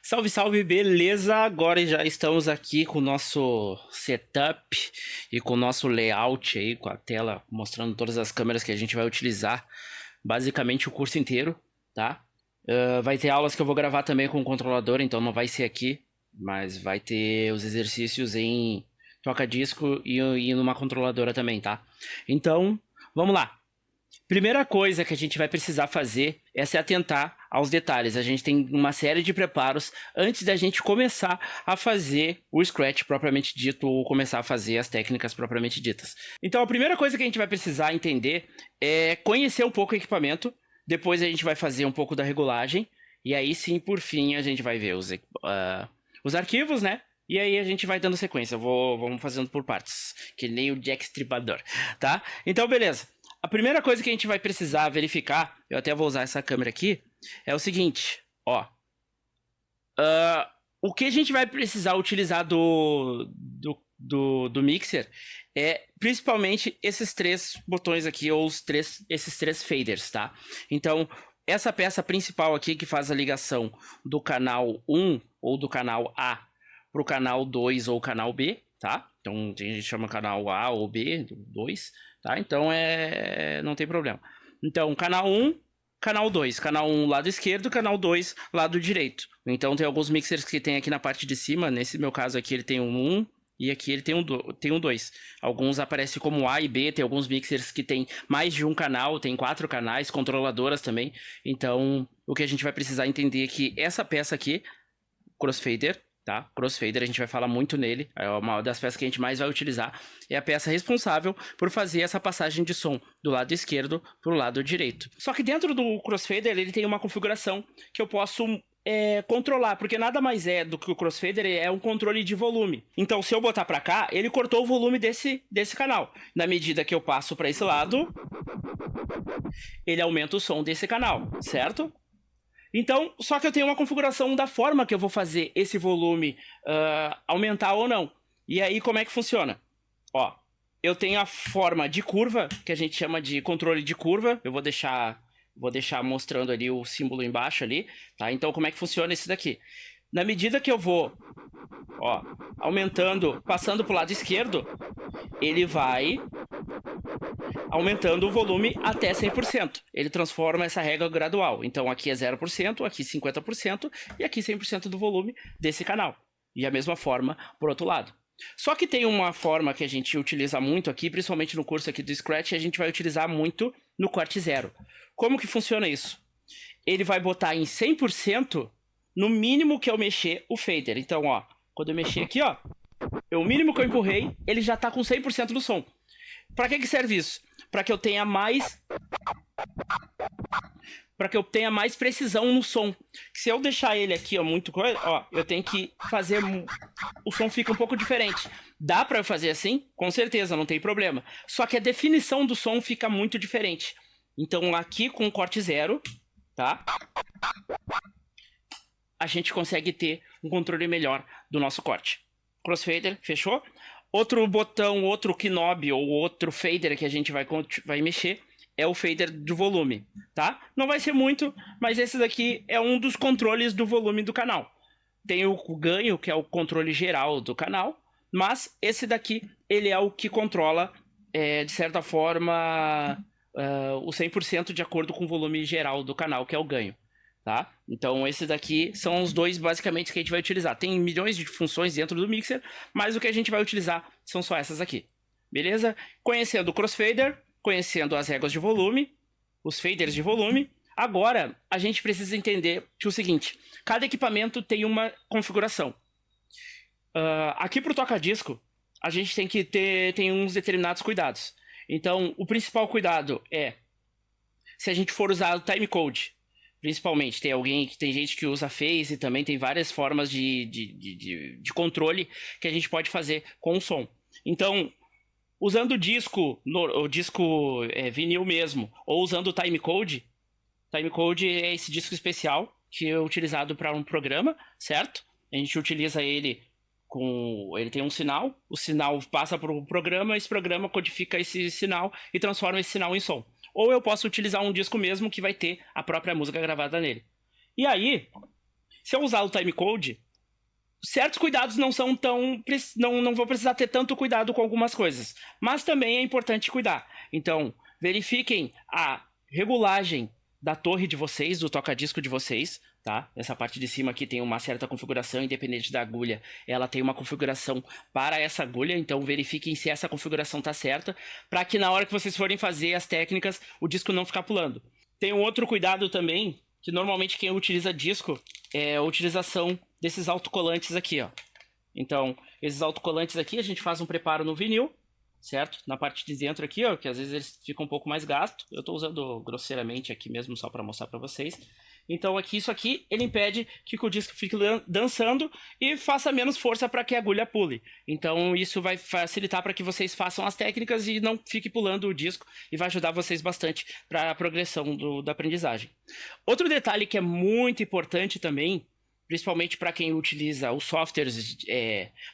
Salve, salve, beleza? Agora já estamos aqui com o nosso setup e com o nosso layout aí, com a tela mostrando todas as câmeras que a gente vai utilizar, basicamente o curso inteiro, tá? Vai ter aulas que eu vou gravar também com o controlador, então não vai ser aqui, mas vai ter os exercícios em toca-disco e numa controladora também, tá? Então, vamos lá. Primeira coisa que a gente vai precisar fazer é se atentar aos detalhes. A gente tem uma série de preparos antes da gente começar a fazer o Scratch propriamente dito ou começar a fazer as técnicas propriamente ditas. Então a primeira coisa que a gente vai precisar entender é conhecer um pouco o equipamento, depois a gente vai fazer um pouco da regulagem e aí sim, por fim, a gente vai ver os arquivos, né? E aí a gente vai dando sequência. Vamos fazendo por partes, que nem o Jack Stripador, tá? Então beleza. A primeira coisa que a gente vai precisar verificar, eu até vou usar essa câmera aqui, é o seguinte, ó. O que a gente vai precisar utilizar do mixer é principalmente esses três botões aqui, ou esses três faders, tá? Então, essa peça principal aqui que faz a ligação do canal 1 ou do canal A para o canal 2 ou canal B, tá? Então, a gente chama canal A ou B, 2, tá? Então, não tem problema. Então, canal 1, canal 2. Canal 1 lado esquerdo, canal 2 lado direito. Então, tem alguns mixers que tem aqui na parte de cima. Nesse meu caso aqui, ele tem um 1 e aqui ele tem um 2. Alguns aparecem como A e B. Tem alguns mixers que tem mais de um canal, tem 4 canais, controladoras também. Então, o que a gente vai precisar entender é que essa peça aqui, crossfader, tá? Crossfader, a gente vai falar muito nele, é uma das peças que a gente mais vai utilizar, é a peça responsável por fazer essa passagem de som do lado esquerdo para o lado direito. Só que dentro do crossfader ele tem uma configuração que eu posso controlar, porque nada mais é do que o crossfader é um controle de volume. Então se eu botar para cá, ele cortou o volume desse canal. Na medida que eu passo para esse lado, ele aumenta o som desse canal, certo? Então, só que eu tenho uma configuração da forma que eu vou fazer esse volume aumentar ou não. E aí, como é que funciona? Ó, eu tenho a forma de curva, que a gente chama de controle de curva. Eu vou deixar mostrando ali o símbolo embaixo ali, tá? Então, como é que funciona esse daqui? Na medida que eu vou, ó, aumentando, passando para o lado esquerdo, ele vai aumentando o volume até 100%. Ele transforma essa regra gradual. Então aqui é 0%, aqui 50% e aqui 100% do volume desse canal. E a mesma forma por outro lado. Só que tem uma forma que a gente utiliza muito aqui, principalmente no curso aqui do Scratch, a gente vai utilizar muito no corte zero. Como que funciona isso? Ele vai botar em 100% no mínimo que eu mexer o fader. Então, ó, quando eu mexer aqui, ó, o mínimo que eu empurrei, ele já tá com 100% do som. Para que serve isso? Para que eu tenha mais precisão no som. Se eu deixar ele aqui, ó, muito coisa, ó, eu tenho que fazer o som fica um pouco diferente. Dá para eu fazer assim? Com certeza, não tem problema. Só que a definição do som fica muito diferente. Então aqui com o corte zero, tá? A gente consegue ter um controle melhor do nosso corte. Crossfader, fechou? Outro botão, outro knob ou outro fader que a gente vai mexer é o fader do volume, tá? Não vai ser muito, mas esse daqui é um dos controles do volume do canal. Tem o ganho, que é o controle geral do canal, mas esse daqui, ele é o que controla, de certa forma, o 100% de acordo com o volume geral do canal, que é o ganho. Tá? Então esses daqui são os dois basicamente que a gente vai utilizar. Tem milhões de funções dentro do mixer, mas o que a gente vai utilizar são só essas aqui. Beleza? Conhecendo o crossfader, conhecendo as regras de volume, os faders de volume, agora a gente precisa entender que o seguinte, cada equipamento tem uma configuração. Aqui para o toca-disco, a gente tem uns determinados cuidados. Então o principal cuidado é se a gente for usar o timecode. Principalmente, tem gente que usa Phase e também tem várias formas de controle que a gente pode fazer com o som. Então, usando o disco vinil mesmo, ou usando o timecode é esse disco especial que é utilizado para um programa, certo? A gente utiliza ele ele tem um sinal, o sinal passa para o programa, esse programa codifica esse sinal e transforma esse sinal em som. Ou eu posso utilizar um disco mesmo que vai ter a própria música gravada nele. E aí, se eu usar o timecode, certos cuidados não são tão. Não vou precisar ter tanto cuidado com algumas coisas. Mas também é importante cuidar. Então, verifiquem a regulagem da torre de vocês, do toca-disco de vocês, tá? Essa parte de cima aqui tem uma certa configuração, independente da agulha, ela tem uma configuração para essa agulha, então verifiquem se essa configuração está certa, para que na hora que vocês forem fazer as técnicas, o disco não ficar pulando. Tem um outro cuidado também, que normalmente quem utiliza disco é a utilização desses autocolantes aqui, ó. Então, esses autocolantes aqui, a gente faz um preparo no vinil, certo? Na parte de dentro aqui, ó, que às vezes eles ficam um pouco mais gastos. Eu estou usando grosseiramente aqui mesmo, só para mostrar para vocês. Então, aqui, isso aqui, ele impede que o disco fique dançando e faça menos força para que a agulha pule. Então, isso vai facilitar para que vocês façam as técnicas e não fique pulando o disco e vai ajudar vocês bastante para a progressão da aprendizagem. Outro detalhe que é muito importante também, principalmente para quem utiliza os softwares,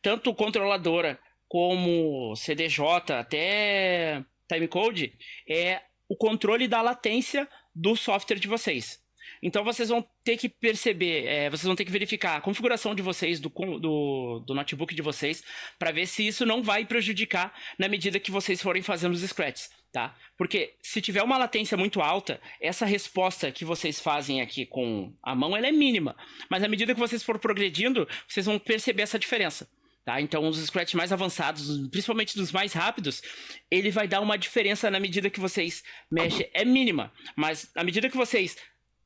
tanto controladora como CDJ, até timecode, é o controle da latência do software de vocês. Então vocês vão ter que perceber, vocês vão ter que verificar a configuração de vocês, do notebook de vocês, para ver se isso não vai prejudicar na medida que vocês forem fazendo os scratches, tá? Porque se tiver uma latência muito alta, essa resposta que vocês fazem aqui com a mão, ela é mínima. Mas à medida que vocês for progredindo, vocês vão perceber essa diferença. Tá? Então, os scratches mais avançados, principalmente dos mais rápidos, ele vai dar uma diferença na medida que vocês mexem. É mínima, mas à medida que vocês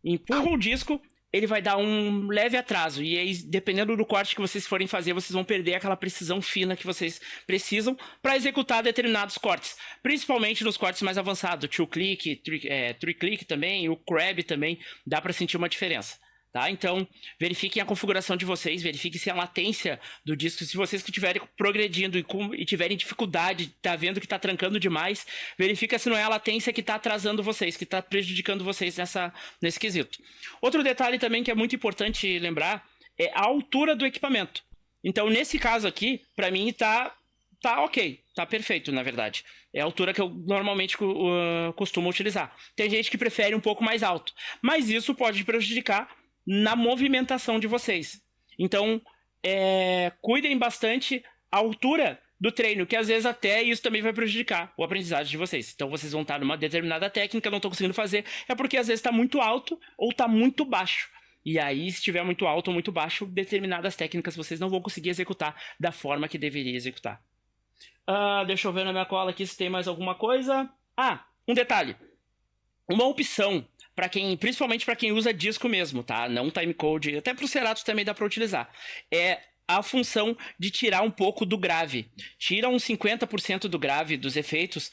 empurram o disco, ele vai dar um leve atraso. E aí, dependendo do corte que vocês forem fazer, vocês vão perder aquela precisão fina que vocês precisam para executar determinados cortes. Principalmente nos cortes mais avançados. Two-click, three-click também, o crab também, dá para sentir uma diferença. Tá? Então, verifiquem a configuração de vocês, verifiquem se a latência do disco, se vocês que estiverem progredindo e tiverem dificuldade, tá vendo que está trancando demais, verifica se não é a latência que está atrasando vocês, que está prejudicando vocês nesse quesito. Outro detalhe também que é muito importante lembrar é a altura do equipamento. Então, nesse caso aqui, para mim tá ok, tá perfeito, na verdade. É a altura que eu normalmente costumo utilizar. Tem gente que prefere um pouco mais alto, mas isso pode prejudicar na movimentação de vocês. Então, cuidem bastante a altura do treino, que às vezes até isso também vai prejudicar o aprendizagem de vocês. Então, vocês vão estar numa determinada técnica, não estão conseguindo fazer, é porque às vezes está muito alto ou está muito baixo. E aí, se estiver muito alto ou muito baixo, determinadas técnicas vocês não vão conseguir executar da forma que deveria executar. Deixa eu ver na minha cola aqui se tem mais alguma coisa. Um detalhe. Uma opção principalmente para quem usa disco mesmo, tá? Não timecode, até para o Serato também dá para utilizar. É a função de tirar um pouco do grave. Tira uns 50% do grave dos efeitos,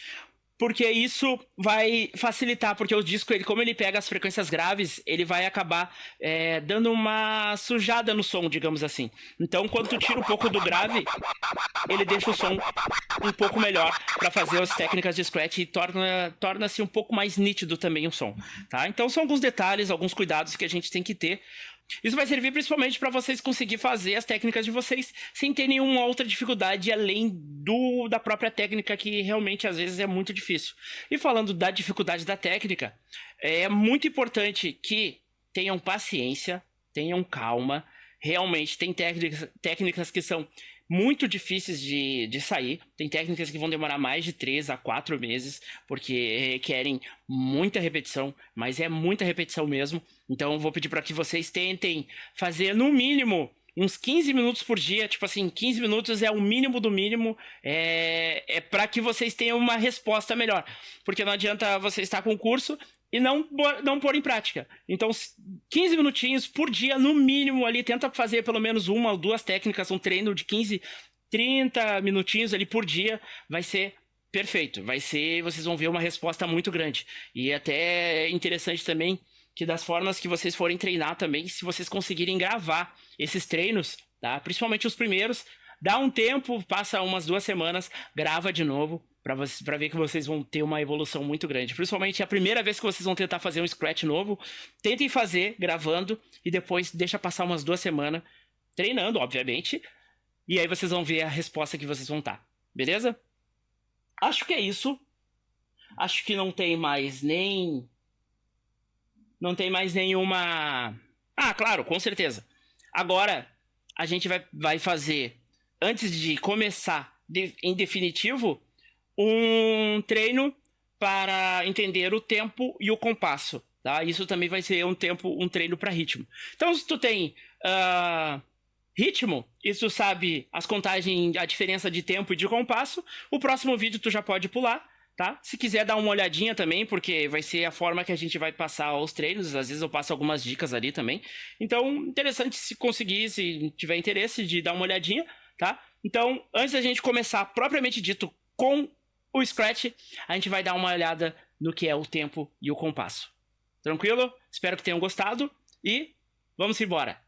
porque isso vai facilitar, porque o disco, como ele pega as frequências graves, ele vai acabar dando uma sujada no som, digamos assim. Então, quando tu tira um pouco do grave, ele deixa o som um pouco melhor para fazer as técnicas de scratch e torna-se um pouco mais nítido também o som, tá? Então, são alguns detalhes, alguns cuidados que a gente tem que ter. Isso vai servir principalmente para vocês conseguir fazer as técnicas de vocês sem ter nenhuma outra dificuldade além da própria técnica, que realmente às vezes é muito difícil. E falando da dificuldade da técnica, é muito importante que tenham paciência, tenham calma. Realmente tem técnicas que são muito difíceis de sair. Tem técnicas que vão demorar mais de 3 a 4 meses, porque requerem muita repetição, mas é muita repetição mesmo. Então eu vou pedir para que vocês tentem fazer no mínimo uns 15 minutos por dia. Tipo assim, 15 minutos é o mínimo do mínimo, para que vocês tenham uma resposta melhor. Porque não adianta você estar com o curso e não pôr em prática. Então, 15 minutinhos por dia, no mínimo, ali, tenta fazer pelo menos uma ou duas técnicas, um treino de 15, 30 minutinhos ali por dia, vai ser perfeito. Vocês vão ver uma resposta muito grande. E até é interessante também que das formas que vocês forem treinar também, se vocês conseguirem gravar esses treinos, tá? Principalmente os primeiros, dá um tempo, passa umas 2 semanas, grava de novo, para ver que vocês vão ter uma evolução muito grande. Principalmente a primeira vez que vocês vão tentar fazer um scratch novo, tentem fazer gravando e depois deixa passar umas 2 semanas treinando, obviamente, e aí vocês vão ver a resposta que vocês vão estar, beleza? Acho que é isso. Acho que não tem mais nenhuma. Ah, claro, com certeza. Agora, a gente vai fazer, antes de começar em definitivo, um treino para entender o tempo e o compasso, tá? Isso também vai ser um treino para ritmo. Então, se tu tem ritmo e tu sabe as contagens, a diferença de tempo e de compasso, o próximo vídeo tu já pode pular, tá? Se quiser dar uma olhadinha também, porque vai ser a forma que a gente vai passar os treinos, às vezes eu passo algumas dicas ali também. Então, interessante se conseguir, se tiver interesse de dar uma olhadinha, tá? Então, antes da gente começar propriamente dito com o Scratch, a gente vai dar uma olhada no que é o tempo e o compasso. Tranquilo? Espero que tenham gostado e vamos embora!